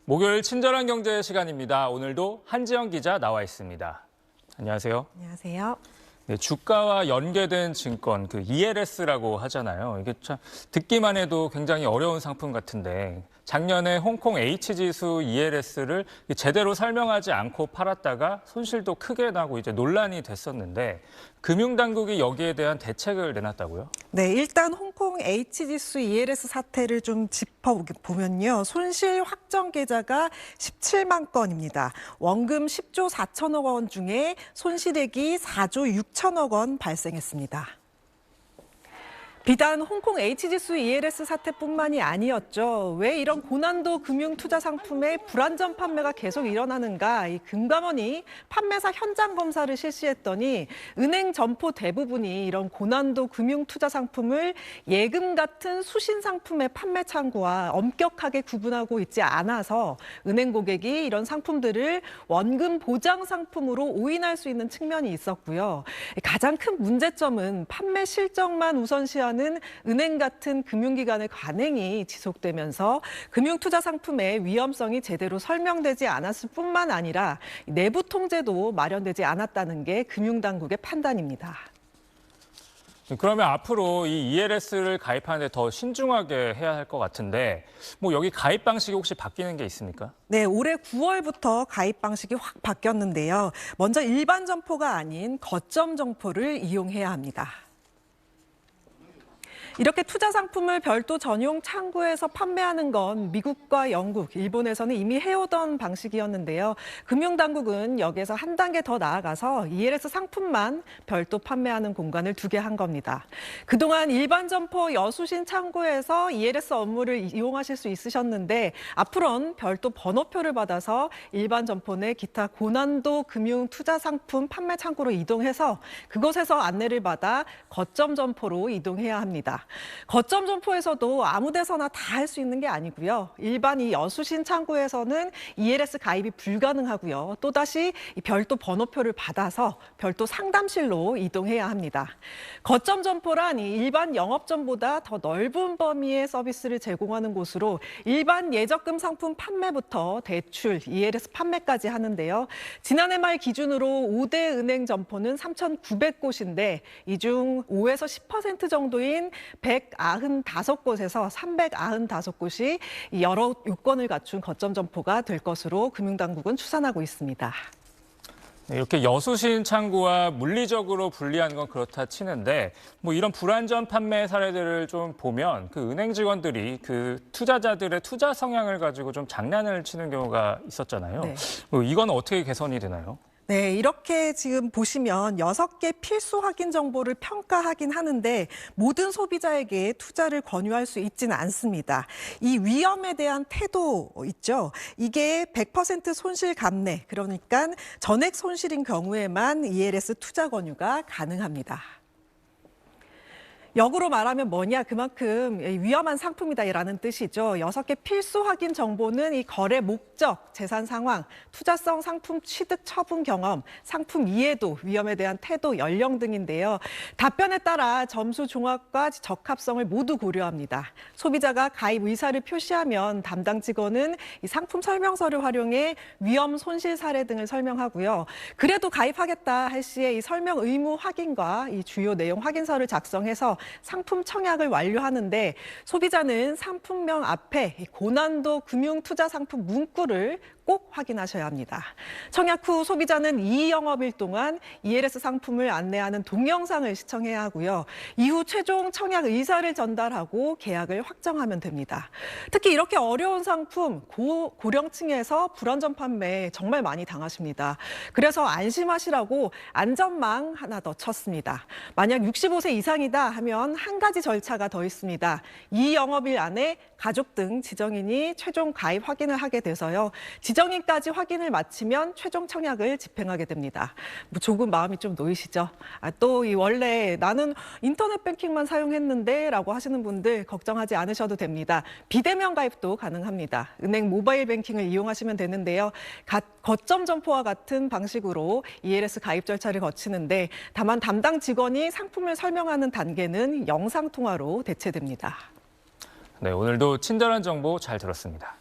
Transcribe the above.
목요일 친절한 경제 시간입니다. 오늘도 한지영 기자 나와 있습니다. 안녕하세요. 안녕하세요. 네, 주가와 연계된 증권, 그 ELS라고 하잖아요. 이게 참 듣기만 해도 굉장히 어려운 상품 같은데 작년에 홍콩 H지수 ELS를 제대로 설명하지 않고 팔았다가 손실도 크게 나고 이제 논란이 됐었는데 금융당국이 여기에 대한 대책을 내놨다고요? 네, 일단 홍콩 H지수 ELS 사태를 좀 짚어보면요. 손실 확정 계좌가 17만 건입니다. 원금 10조 4천억 원 중에 손실액이 4조 6천억 원 발생했습니다. 비단 홍콩 H지수 ELS 사태뿐만이 아니었죠. 왜 이런 고난도 금융 투자 상품의 불안전 판매가 계속 일어나는가? 이 금감원이 판매사 현장 검사를 실시했더니 은행 점포 대부분이 이런 고난도 금융 투자 상품을 예금 같은 수신 상품의 판매 창구와 엄격하게 구분하고 있지 않아서 은행 고객이 이런 상품들을 원금 보장 상품으로 오인할 수 있는 측면이 있었고요. 가장 큰 문제점은 판매 실적만 우선시하는 은행 같은 금융기관의 관행이 지속되면서 금융투자 상품의 위험성이 제대로 설명되지 않았을 뿐만 아니라 내부 통제도 마련되지 않았다는 게 금융당국의 판단입니다. 그러면 앞으로 이 ELS를 가입하는 데 더 신중하게 해야 할 것 같은데 뭐 여기 가입 방식이 혹시 바뀌는 게 있습니까? 네, 올해 9월부터 가입 방식이 확 바뀌었는데요. 먼저 일반 점포가 아닌 거점 점포를 이용해야 합니다. 이렇게 투자 상품을 별도 전용 창구에서 판매하는 건 미국과 영국, 일본에서는 이미 해오던 방식이었는데요. 금융당국은 여기에서 한 단계 더 나아가서 ELS 상품만 별도 판매하는 공간을 두게 한 겁니다. 그동안 일반 점포 여수신 창구에서 ELS 업무를 이용하실 수 있으셨는데 앞으로는 별도 번호표를 받아서 일반 점포 내 기타 고난도 금융 투자 상품 판매 창구로 이동해서 그곳에서 안내를 받아 거점 점포로 이동해야 합니다. 거점 점포에서도 아무 데서나 다 할 수 있는 게 아니고요. 일반 이 여수신 창구에서는 ELS 가입이 불가능하고요. 또다시 이 별도 번호표를 받아서 별도 상담실로 이동해야 합니다. 거점 점포란 이 일반 영업점보다 더 넓은 범위의 서비스를 제공하는 곳으로 일반 예적금 상품 판매부터 대출, ELS 판매까지 하는데요. 지난해 말 기준으로 5대 은행 점포는 3,900곳인데 이 중 5에서 10% 정도인 195곳에서 395곳이 여러 요건을 갖춘 거점 점포가 될 것으로 금융당국은 추산하고 있습니다. 네, 이렇게 여수신 창구와 물리적으로 분리하는 건 그렇다 치는데 뭐 이런 불안전 판매 사례들을 좀 보면 그 은행 직원들이 그 투자자들의 투자 성향을 가지고 좀 장난을 치는 경우가 있었잖아요. 네. 이건 어떻게 개선이 되나요? 네, 이렇게 지금 보시면 6개 필수 확인 정보를 평가하긴 하는데 모든 소비자에게 투자를 권유할 수 있지는 않습니다. 이 위험에 대한 태도 있죠. 이게 100% 손실 감내, 그러니까 전액 손실인 경우에만 ELS 투자 권유가 가능합니다. 역으로 말하면 뭐냐, 그만큼 위험한 상품이다라는 뜻이죠. 6개 필수 확인 정보는 이 거래 목적, 재산 상황, 투자성 상품 취득 처분 경험, 상품 이해도, 위험에 대한 태도, 연령 등인데요. 답변에 따라 점수 종합과 적합성을 모두 고려합니다. 소비자가 가입 의사를 표시하면 담당 직원은 이 상품 설명서를 활용해 위험 손실 사례 등을 설명하고요. 그래도 가입하겠다 할 시에 이 설명 의무 확인과 이 주요 내용 확인서를 작성해서 상품 청약을 완료하는데 소비자는 상품명 앞에 고난도 금융 투자 상품 문구를 꼭 확인하셔야 합니다. 청약 후 소비자는 2영업일 동안 ELS 상품을 안내하는 동영상을 시청해야 하고요. 이후 최종 청약 의사를 전달하고 계약을 확정하면 됩니다. 특히 이렇게 어려운 상품 고령층에서 불안전 판매 정말 많이 당하십니다. 그래서 안심하시라고 안전망 하나 더 쳤습니다. 만약 65세 이상이다 하면 한 가지 절차가 더 있습니다. 2영업일 안에 가족 등 지정인이 최종 가입 확인을 하게 돼서요. 지정인까지 확인을 마치면 최종 청약을 집행하게 됩니다. 조금 마음이 좀 놓이시죠? 또 원래 나는 인터넷 뱅킹만 사용했는데 라고 하시는 분들 걱정하지 않으셔도 됩니다. 비대면 가입도 가능합니다. 은행 모바일 뱅킹을 이용하시면 되는데요. 거점 점포와 같은 방식으로 ELS 가입 절차를 거치는데 다만 담당 직원이 상품을 설명하는 단계는 영상통화로 대체됩니다. 네, 오늘도 친절한 정보 잘 들었습니다.